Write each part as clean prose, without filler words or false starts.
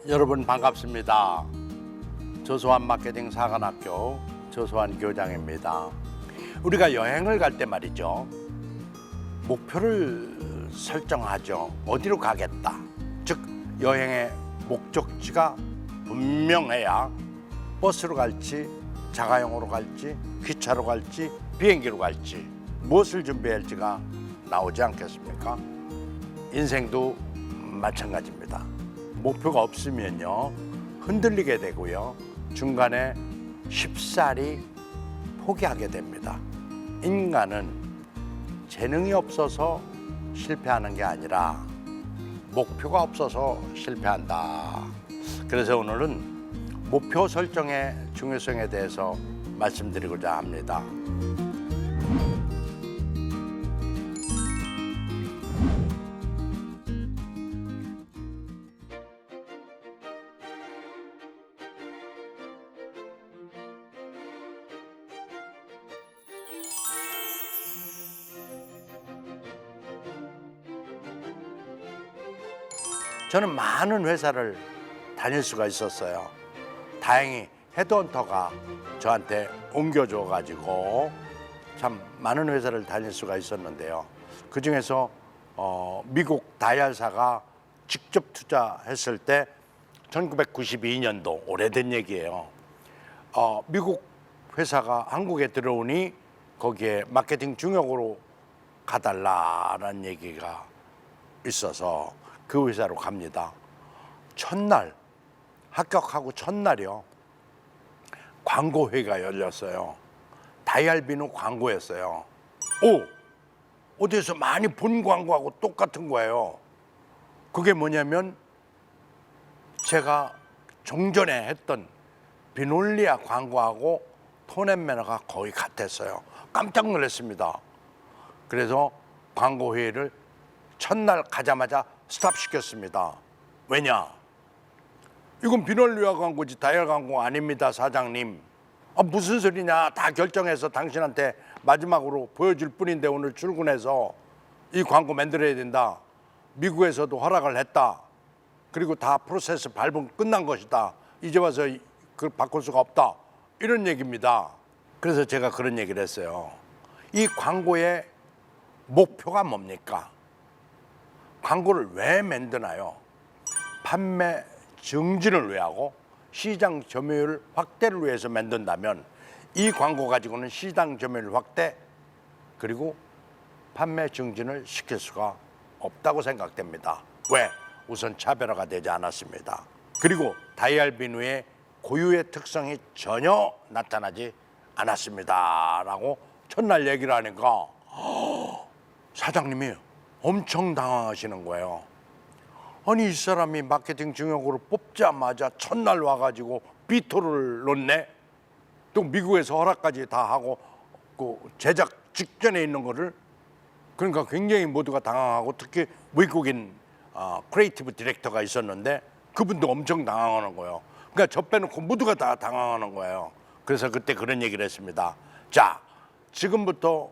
여러분 반갑습니다. 저소한 마케팅 사관학교 저소한 교장입니다. 우리가 여행을 갈 때 말이죠. 목표를 설정하죠. 어디로 가겠다. 즉 여행의 목적지가 분명해야 버스로 갈지 자가용으로 갈지 기차로 갈지 비행기로 갈지 무엇을 준비해야 할지가 나오지 않겠습니까? 인생도 마찬가지입니다. 목표가 없으면요 흔들리게 되고요 중간에 쉽사리 포기하게 됩니다. 인간은 재능이 없어서 실패하는 게 아니라 목표가 없어서 실패한다. 그래서 오늘은 목표 설정의 중요성에 대해서 말씀드리고자 합니다. 저는 많은 회사를 다닐 수가 있었어요. 다행히 헤드헌터가 저한테 옮겨줘 가지고 참 많은 회사를 다닐 수가 있었는데요. 그중에서 미국 다이알사가 직접 투자했을 때 1992년도 오래된 얘기예요. 미국 회사가 한국에 들어오니 거기에 마케팅 중역으로 가달라라는 얘기가 있어서 그 회사로 갑니다. 첫날 합격하고 첫날이요. 광고회가 열렸어요. 다이알비누 광고였어요. 어디서 많이 본 광고하고 똑같은 거예요. 그게 뭐냐면 제가 종전에 했던 비놀리아 광고하고 톤앤매너가 거의 같았어요. 깜짝 놀랐습니다. 그래서 광고회의를 첫날 가자마자 스탑시켰습니다. 왜냐? 이건 비놀리아 광고지 다이알 광고 아닙니다, 사장님. 무슨 소리냐? 다 결정해서 당신한테 마지막으로 보여줄 뿐인데 오늘 출근해서 이 광고 만들어야 된다. 미국에서도 허락을 했다. 그리고 다 프로세스 밟은 끝난 것이다. 이제 와서 그걸 바꿀 수가 없다. 이런 얘기입니다. 그래서 제가 그런 얘기를 했어요. 이 광고의 목표가 뭡니까? 광고를 왜 만드나요? 판매 증진을 위해 하고 시장 점유율 확대를 위해서 만든다면 이 광고 가지고는 시장 점유율 확대 그리고 판매 증진을 시킬 수가 없다고 생각됩니다. 왜? 우선 차별화가 되지 않았습니다. 그리고 다이알비누의 고유의 특성이 전혀 나타나지 않았습니다. 라고 첫날 얘기를 하니까 사장님이 엄청 당황하시는 거예요. 아니 이 사람이 마케팅 중역으로 뽑자마자 첫날 와가지고 비토를 놓네. 또 미국에서 허락까지 다 하고 그 제작 직전에 있는 거를 그러니까 굉장히 모두가 당황하고 특히 외국인 크리에이티브 디렉터가 있었는데 그분도 엄청 당황하는 거예요. 그러니까 저 빼놓고 모두가 다 당황하는 거예요. 그래서 그때 그런 얘기를 했습니다. 자, 지금부터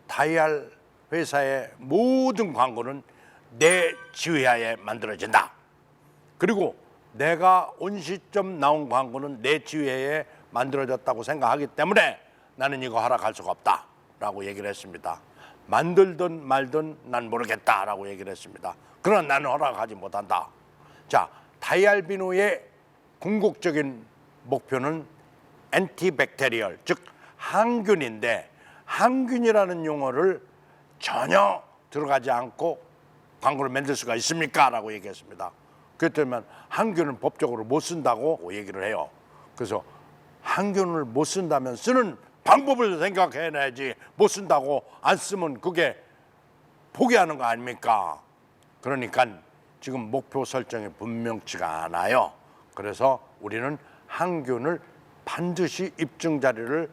다이알 회사의 모든 광고는 내 지휘하에 만들어진다. 그리고 내가 온 시점 나온 광고는 내 지휘하에 만들어졌다고 생각하기 때문에 나는 이거 허락할 수가 없다 라고 얘기를 했습니다. 만들든 말든 난 모르겠다라고 얘기를 했습니다. 그러나 나는 허락하지 못한다. 자, 다이알비누의 궁극적인 목표는 엔티백테리얼, 즉 항균인데 항균이라는 용어를 전혀 들어가지 않고 광고를 만들 수가 있습니까? 라고 얘기했습니다. 그랬더니 항균은 법적으로 못 쓴다고 얘기를 해요. 그래서 항균을 못 쓴다면 쓰는 방법을 생각해내야지 못 쓴다고 안 쓰면 그게 포기하는 거 아닙니까? 그러니까 지금 목표 설정이 분명치가 않아요. 그래서 우리는 항균을 반드시 입증 자료를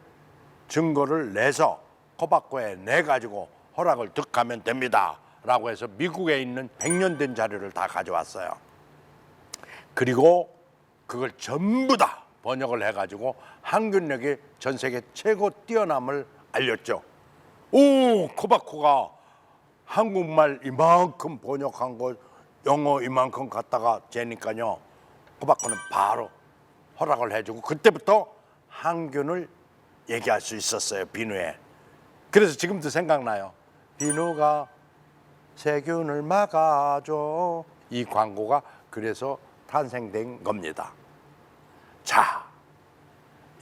증거를 내서 코바코에 내가지고 허락을 득하면 됩니다. 라고 해서 미국에 있는 100년 된 자료를 다 가져왔어요. 그리고 그걸 전부 다 번역을 해가지고 항균력이 전 세계 최고 뛰어남을 알렸죠. 코바코가 한국말 이만큼 번역한 거 영어 이만큼 갖다가 재니까요. 받고는 바로 허락을 해주고 그때부터 항균을 얘기할 수 있었어요. 비누에. 그래서 지금도 생각나요. 비누가 세균을 막아줘. 이 광고가 그래서 탄생된 겁니다. 자,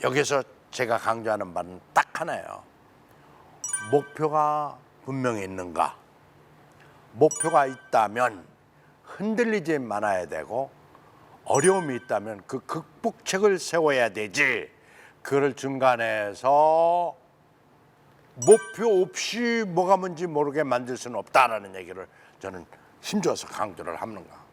여기서 제가 강조하는 바는 딱 하나예요. 목표가 분명히 있는가? 목표가 있다면 흔들리지 말아야 되고 어려움이 있다면 그 극복책을 세워야 되지. 그걸 중간에서 목표 없이 뭐가 뭔지 모르게 만들 수는 없다라는 얘기를 저는 힘줘서 강조를 합니다.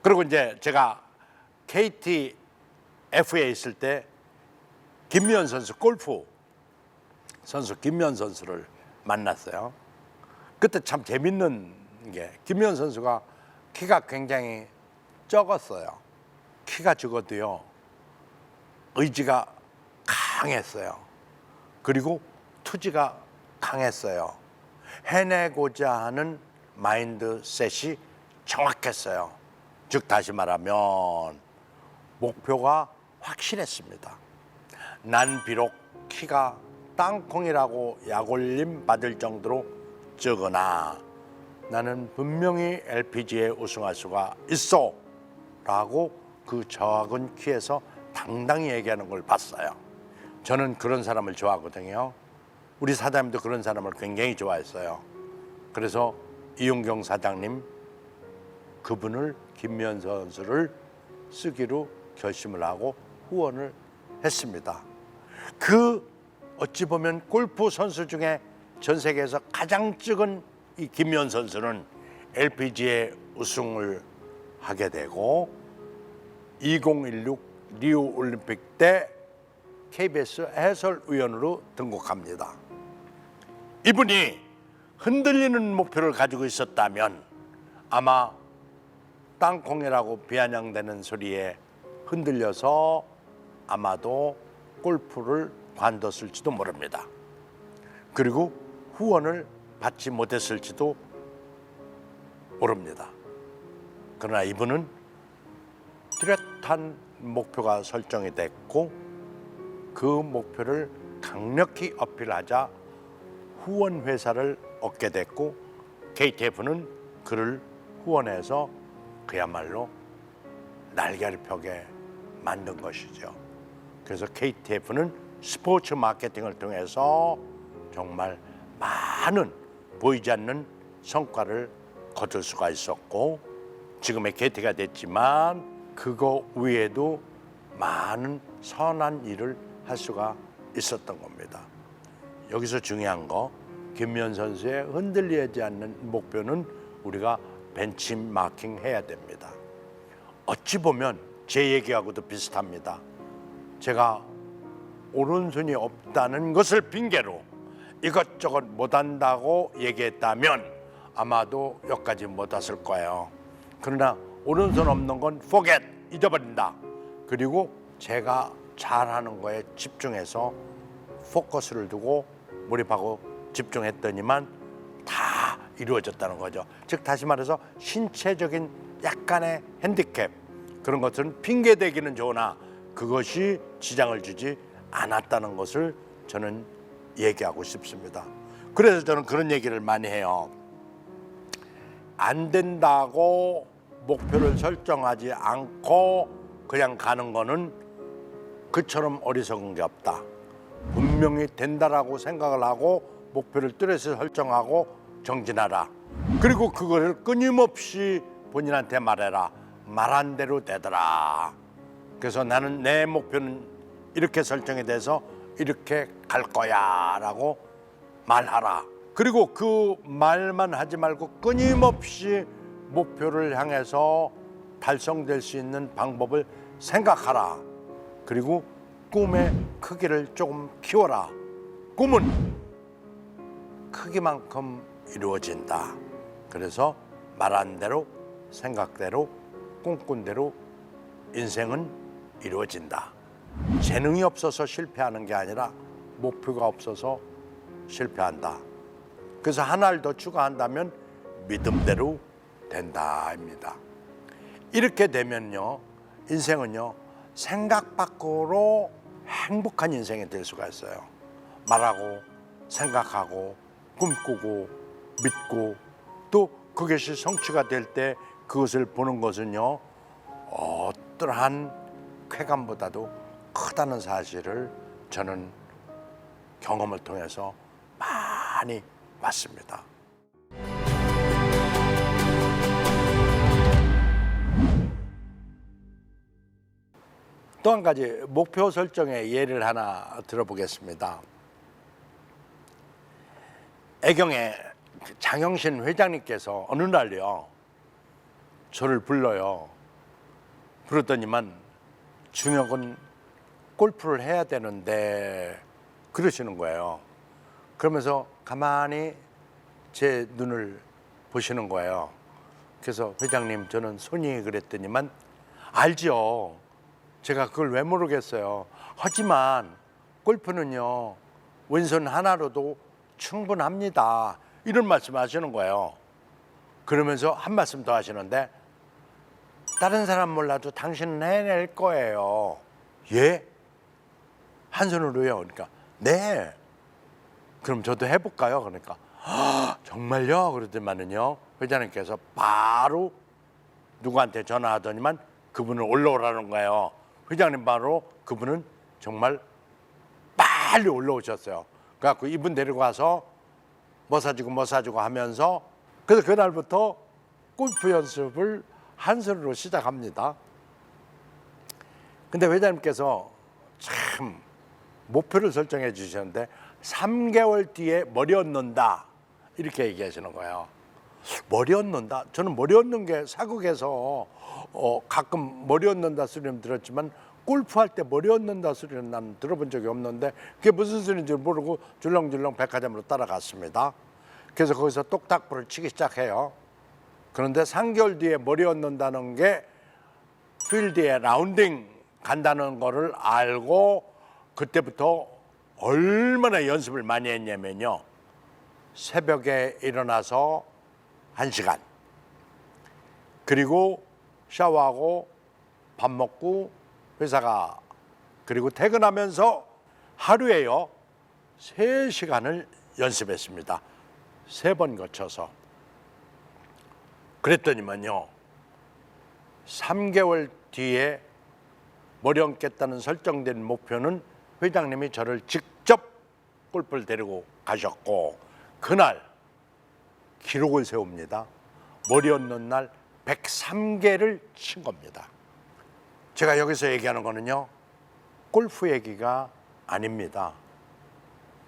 그리고 이제 제가 KTF에 있을 때 김미연 선수, 골프 선수 김미연 선수를 만났어요. 그때 참 재밌는 게 김미연 선수가 키가 굉장히 적었어요. 키가 적어도요 의지가 강했어요. 그리고 투지가 강했어요. 해내고자 하는 마인드셋이 정확했어요. 즉 다시 말하면 목표가 확실했습니다. 난 비록 키가 땅콩이라고 약올림 받을 정도로 적으나 나는 분명히 LPGA에 우승할 수가 있어 라고 그 작은 키에서 당당히 얘기하는 걸 봤어요. 저는 그런 사람을 좋아하거든요. 우리 사장님도 그런 사람을 굉장히 좋아했어요. 그래서 이용경 사장님 그분을 김미연 선수를 쓰기로 결심을 하고 후원을 했습니다. 그 어찌 보면 골프 선수 중에 전 세계에서 가장 적은 이 김미연 선수는 LPGA 우승을 하게 되고 2016 리우 올림픽 때 KBS 해설위원으로 등극합니다. 이분이 흔들리는 목표를 가지고 있었다면 아마 땅콩이라고 비아냥대는 소리에 흔들려서 아마도 골프를 관뒀을지도 모릅니다. 그리고 후원을 받지 못했을지도 모릅니다. 그러나 이분은 뚜렷한 목표가 설정이 됐고 그 목표를 강력히 어필하자 후원 회사를 얻게 됐고 KTF는 그를 후원해서 그야말로 날개를 펴게 만든 것이죠. 그래서 KTF는 스포츠 마케팅을 통해서 정말 많은 보이지 않는 성과를 거둘 수가 있었고 지금의 KT가 됐지만 그거 외에도 많은 선한 일을 할 수가 있었던 겁니다. 여기서 중요한 거 김미연 선수의 흔들리지 않는 목표는 우리가 벤치마킹 해야 됩니다. 어찌 보면 제 얘기하고도 비슷합니다. 제가 오른손이 없다는 것을 핑계로 이것저것 못한다고 얘기했다면 아마도 여기까지 못 왔을 거예요. 그러나 오른손 없는 건 forget, 잊어버린다. 그리고 제가 잘하는 거에 집중해서 포커스를 두고 몰입하고 집중했더니만 다 이루어졌다는 거죠. 즉 다시 말해서 신체적인 약간의 핸디캡 그런 것들은 핑계대기는 좋으나 그것이 지장을 주지 않았다는 것을 저는 얘기하고 싶습니다. 그래서 저는 그런 얘기를 많이 해요. 안 된다고 목표를 설정하지 않고 그냥 가는 거는 그처럼 어리석은 게 없다. 분명히 된다라고 생각을 하고 목표를 뚜렷이 설정하고 정진하라. 그리고 그거를 끊임없이 본인한테 말해라. 말한 대로 되더라. 그래서 나는 내 목표는 이렇게 설정이 돼서 이렇게 갈 거야 라고 말하라. 그리고 그 말만 하지 말고 끊임없이 목표를 향해서 달성될 수 있는 방법을 생각하라. 그리고 꿈의 크기를 조금 키워라. 꿈은 크기만큼 이루어진다. 그래서 말한 대로 생각대로 꿈꾼 대로 인생은 이루어진다. 재능이 없어서 실패하는 게 아니라 목표가 없어서 실패한다. 그래서 하나를 더 추가한다면 믿음대로 된다입니다. 이렇게 되면요, 인생은요, 생각 밖으로 행복한 인생이 될 수가 있어요. 말하고 생각하고 꿈꾸고 믿고 또 그것이 성취가 될 때 그것을 보는 것은요, 어떠한 쾌감보다도 크다는 사실을 저는 경험을 통해서 많이 봤습니다. 또 한 가지 목표 설정의 예를 하나 들어보겠습니다. 애경의 장영신 회장님께서 어느 날요, 저를 불러요. 부르더니만 중혁은 골프를 해야 되는데 그러시는 거예요. 그러면서 가만히 제 눈을 보시는 거예요. 그래서 회장님, 저는 손이 그랬더니만 알죠. 제가 그걸 왜 모르겠어요. 하지만 골프는요, 왼손 하나로도 충분합니다. 이런 말씀 하시는 거예요. 그러면서 한 말씀 더 하시는데, 다른 사람 몰라도 당신은 해낼 거예요. 예? 한 손으로요? 그러니까 네. 그럼 저도 해볼까요? 그러니까 정말요? 그러더니만은요, 회장님께서 바로 누구한테 전화하더니만 그분을 올라오라는 거예요. 회장님 바로 그분은 정말 빨리 올라오셨어요. 그래갖고 이분 데리고 와서 뭐 사주고 하면서, 그래서 그날부터 골프 연습을 한 손으로 시작합니다. 근데 회장님께서 참 목표를 설정해 주셨는데 3개월 뒤에 머리 얻는다 이렇게 얘기하시는 거예요. 머리 얻는다? 저는 머리 얻는 게 사극에서 가끔 머리 얻는다 소리는 들었지만 골프할 때 머리 얻는다 소리는 난 들어본 적이 없는데 그게 무슨 소리인지 모르고 줄렁줄렁 백화점으로 따라갔습니다. 그래서 거기서 똑딱불을 치기 시작해요. 그런데 3개월 뒤에 머리 얻는다는 게 필드에 라운딩 간다는 거를 알고 그때부터 얼마나 연습을 많이 했냐면요, 새벽에 일어나서 1시간, 그리고 샤워하고 밥 먹고 회사가, 그리고 퇴근하면서 하루에요 3시간을 연습했습니다. 3번 거쳐서. 그랬더니만요, 3개월 뒤에 머리 얹겠다는 설정된 목표는 회장님이 저를 직접 골프를 데리고 가셨고, 그날 기록을 세웁니다. 머리 얹는 날 103개를 친 겁니다. 제가 여기서 얘기하는 거는요, 골프 얘기가 아닙니다.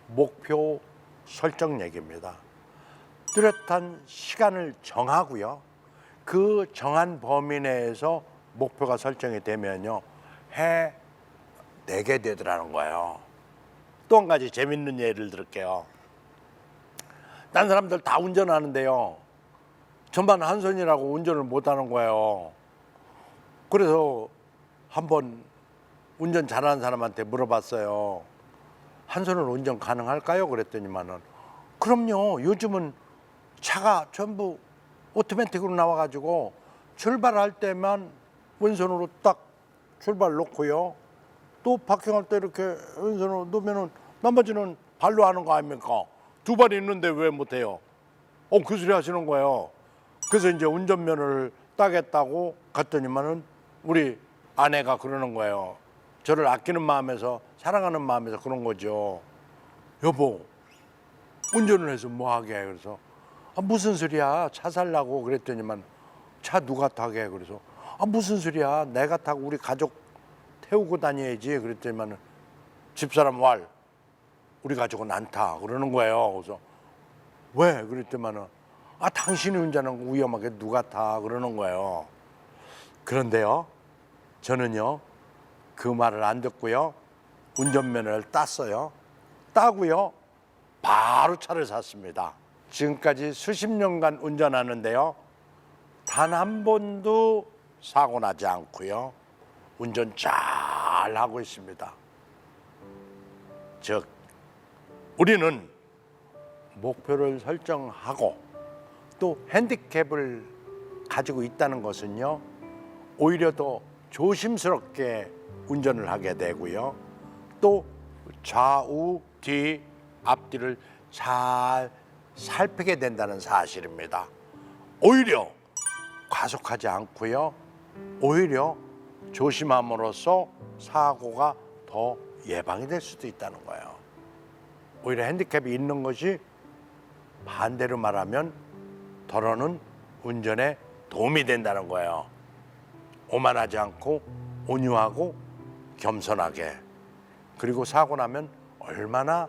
목표 설정 얘기입니다. 뚜렷한 시간을 정하고요, 그 정한 범위 내에서 목표가 설정이 되면요, 해내게 되더라는 거예요. 또 한 가지 재밌는 예를 들을게요. 딴 사람들 다 운전하는데요, 저만 한 손이라고 운전을 못하는 거예요. 그래서 한번 운전 잘하는 사람한테 물어봤어요. 한 손으로 운전 가능할까요? 그랬더니만은 그럼요, 요즘은 차가 전부 오토매틱으로 나와가지고 출발할 때만 왼손으로 딱 출발 놓고요, 또 파킹할 때 이렇게 왼손으로 놓으면은 나머지는 발로 하는 거 아닙니까? 2발이 있는데 왜 못해요? 그 소리 하시는 거예요. 그래서 이제 운전면허를 따겠다고 갔더니만은 우리 아내가 그러는 거예요. 저를 아끼는 마음에서, 사랑하는 마음에서 그런 거죠. 여보, 운전을 해서 뭐 하게? 그래서 무슨 소리야, 차 살라고. 그랬더니만 차 누가 타게? 그래서 무슨 소리야, 내가 타고 우리 가족 태우고 다녀야지. 그랬더니만 집사람 왈, 우리 가족은 안 타. 그러는 거예요. 그래서 왜? 그랬더니만 당신이 운전하는 거 위험하게 누가 타? 그러는 거예요. 그런데요, 저는요 그 말을 안 듣고요, 운전면허를 땄어요. 따고요 바로 차를 샀습니다. 지금까지 수십 년간 운전하는데요, 단 한 번도 사고 나지 않고요, 운전 잘 하고 있습니다. 즉 우리는 목표를 설정하고 또 핸디캡을 가지고 있다는 것은요, 오히려 더 조심스럽게 운전을 하게 되고요, 또 좌우 뒤 앞뒤를 잘 살피게 된다는 사실입니다. 오히려 과속하지 않고요, 오히려 조심함으로써 사고가 더 예방이 될 수도 있다는 거예요. 오히려 핸디캡이 있는 것이 반대로 말하면 더러는 운전에 도움이 된다는 거예요. 오만하지 않고 온유하고 겸손하게, 그리고 사고 나면 얼마나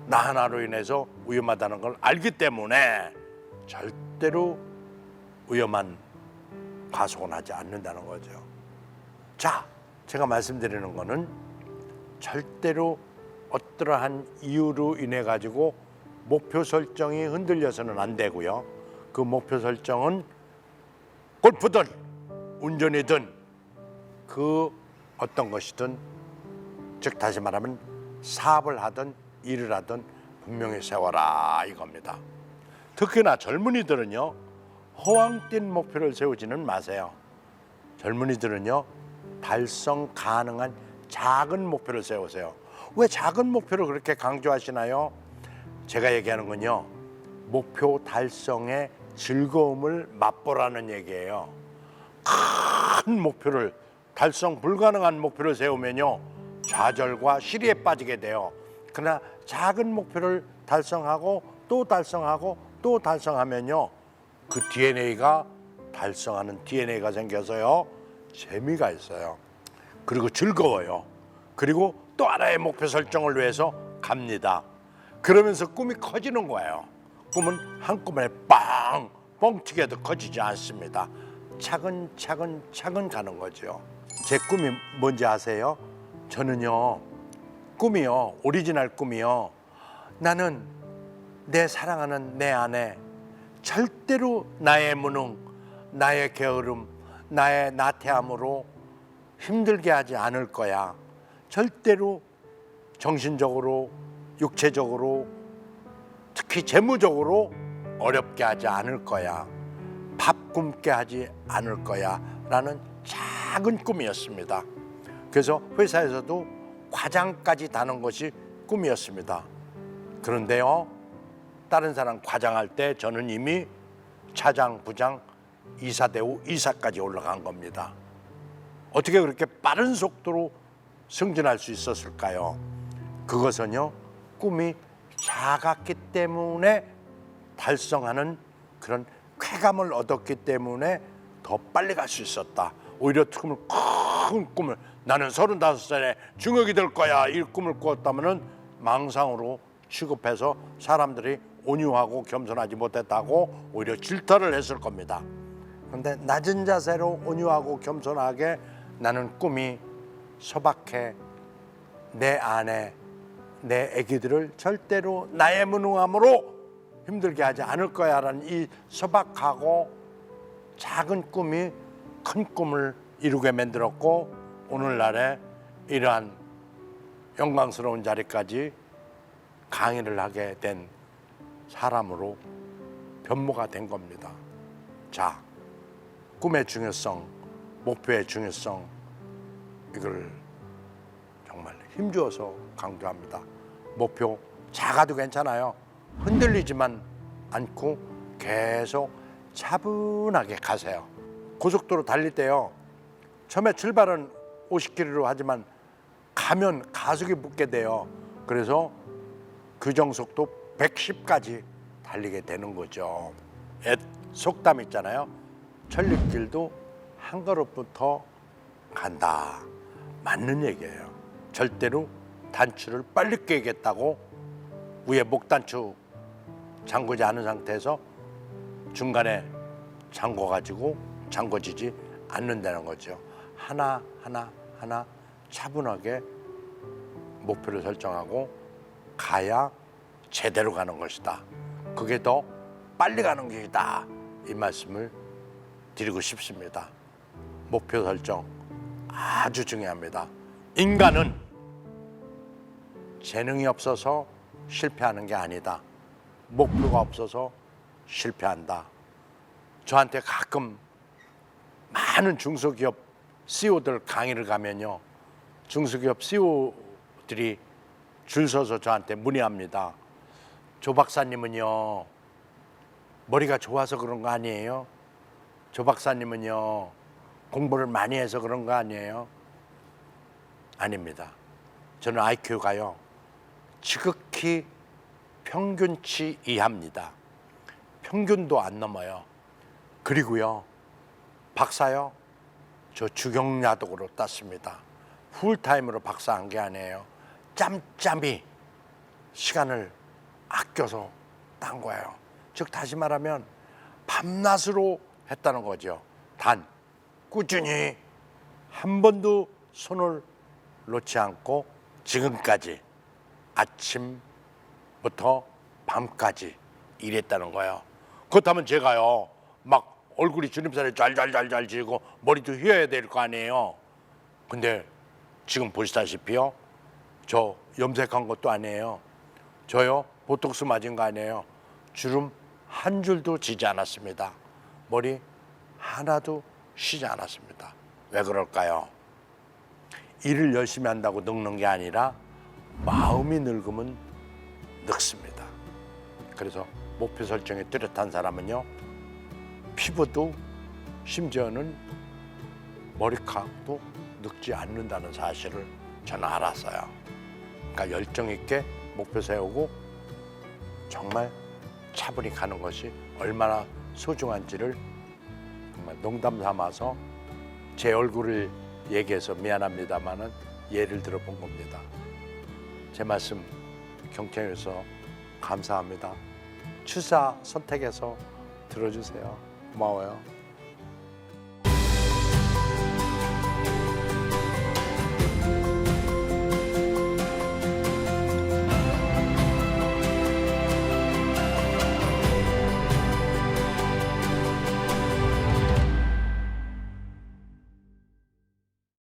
나 하나로 인해서 위험하다는 걸 알기 때문에 절대로 위험한 과속은 하지 않는다는 거죠. 자, 제가 말씀드리는 거는 절대로 어떠한 이유로 인해 가지고 목표 설정이 흔들려서는 안 되고요. 그 목표 설정은 골프든 운전이든 그 어떤 것이든, 즉 다시 말하면 사업을 하든 일을 하든 분명히 세워라 이겁니다. 특히나 젊은이들은요, 허황 뛴 목표를 세우지는 마세요. 젊은이들은요, 달성 가능한 작은 목표를 세우세요. 왜 작은 목표를 그렇게 강조하시나요? 제가 얘기하는 건요, 목표 달성의 즐거움을 맛보라는 얘기예요. 큰 목표를, 달성 불가능한 목표를 세우면요, 좌절과 시리에 빠지게 돼요. 그러나 작은 목표를 달성하고 또 달성하고 또 달성하면요, 그 DNA가 달성하는 DNA가 생겨서요, 재미가 있어요. 그리고 즐거워요. 그리고 또 하나의 목표 설정을 위해서 갑니다. 그러면서 꿈이 커지는 거예요. 꿈은 한꺼번에 빵 뻥튀기해도 커지지 않습니다. 차근차근 가는 거죠. 제 꿈이 뭔지 아세요? 저는요, 꿈이요, 오리지널 꿈이요, 나는 내 사랑하는 내 아내 절대로 나의 무능, 나의 게으름, 나의 나태함으로 힘들게 하지 않을 거야. 절대로 정신적으로, 육체적으로, 특히 재무적으로 어렵게 하지 않을 거야. 밥 굶게 하지 않을 거야 라는 작은 꿈이었습니다. 그래서 회사에서도 과장까지 다는 것이 꿈이었습니다. 그런데요, 다른 사람 과장할 때 저는 이미 차장, 부장, 이사대우, 이사까지 올라간 겁니다. 어떻게 그렇게 빠른 속도로 승진할 수 있었을까요? 그것은요, 꿈이 작았기 때문에 달성하는 그런 쾌감을 얻었기 때문에 더 빨리 갈 수 있었다. 오히려 큰 꿈을, 나는 35살에 중역이 될 거야, 이 꿈을 꾸었다면 망상으로 취급해서 사람들이 온유하고 겸손하지 못했다고 오히려 질타를 했을 겁니다. 그런데 낮은 자세로 온유하고 겸손하게, 나는 꿈이 소박해, 내 아내, 내 아기들을 절대로 나의 무능함으로 힘들게 하지 않을 거야 라는 이 소박하고 작은 꿈이 큰 꿈을 이루게 만들었고, 오늘날에 이러한 영광스러운 자리까지 강의를 하게 된 사람으로 변모가 된 겁니다. 자, 꿈의 중요성, 목표의 중요성, 이걸 정말 힘주어서 강조합니다. 목표 작아도 괜찮아요. 흔들리지만 않고 계속 차분하게 가세요. 고속도로 달릴 때요, 처음에 출발은 50km로 하지만 가면 가속이 붙게 돼요. 그래서 규정속도 110까지 달리게 되는 거죠. 옛 속담 있잖아요. 천리길도 한 걸음부터 간다. 맞는 얘기예요. 절대로 단추를 빨리 깨겠다고 위에 목단추 잠그지 않은 상태에서 중간에 잠궈지지 않는다는 거죠. 하나 차분하게 목표를 설정하고 가야 제대로 가는 것이다. 그게 더 빨리 가는 길이다. 이 말씀을 드리고 싶습니다. 목표 설정 아주 중요합니다. 인간은 재능이 없어서 실패하는 게 아니다. 목표가 없어서 실패한다. 저한테 가끔 많은 중소기업 CEO들 강의를 가면요, 중소기업 CEO들이 줄 서서 저한테 문의합니다. 조 박사님은요, 머리가 좋아서 그런 거 아니에요? 조 박사님은요, 공부를 많이 해서 그런 거 아니에요? 아닙니다. 저는 IQ가요, 지극히 평균치 이하입니다. 평균도 안 넘어요. 그리고요, 박사요, 저 주경야독으로 땄습니다. 풀타임으로 박사한 게 아니에요. 짬짬이 시간을 아껴서 딴 거예요. 즉 다시 말하면 밤낮으로 했다는 거죠. 단 꾸준히 한 번도 손을 놓지 않고 지금까지 아침부터 밤까지 일했다는 거예요. 그렇다면 제가요, 막 얼굴이 주름살이 잘 지고 머리도 휘어야 될 거 아니에요. 근데 지금 보시다시피요, 저 염색한 것도 아니에요. 저요 보톡스 맞은 거 아니에요. 주름 한 줄도 지지 않았습니다. 머리 하나도 쉬지 않았습니다. 왜 그럴까요? 일을 열심히 한다고 늙는 게 아니라 마음이 늙으면 늙습니다. 그래서 목표 설정에 뚜렷한 사람은요, 피부도 심지어는 머리카락도 늙지 않는다는 사실을 저는 알았어요. 그러니까 열정 있게 목표 세우고 정말 차분히 가는 것이 얼마나 소중한지를 정말 농담 삼아서 제 얼굴을 얘기해서 미안합니다마는 예를 들어 본 겁니다. 제 말씀 경청해 주셔서 감사합니다. 취사 선택해서 들어주세요. 고마워요.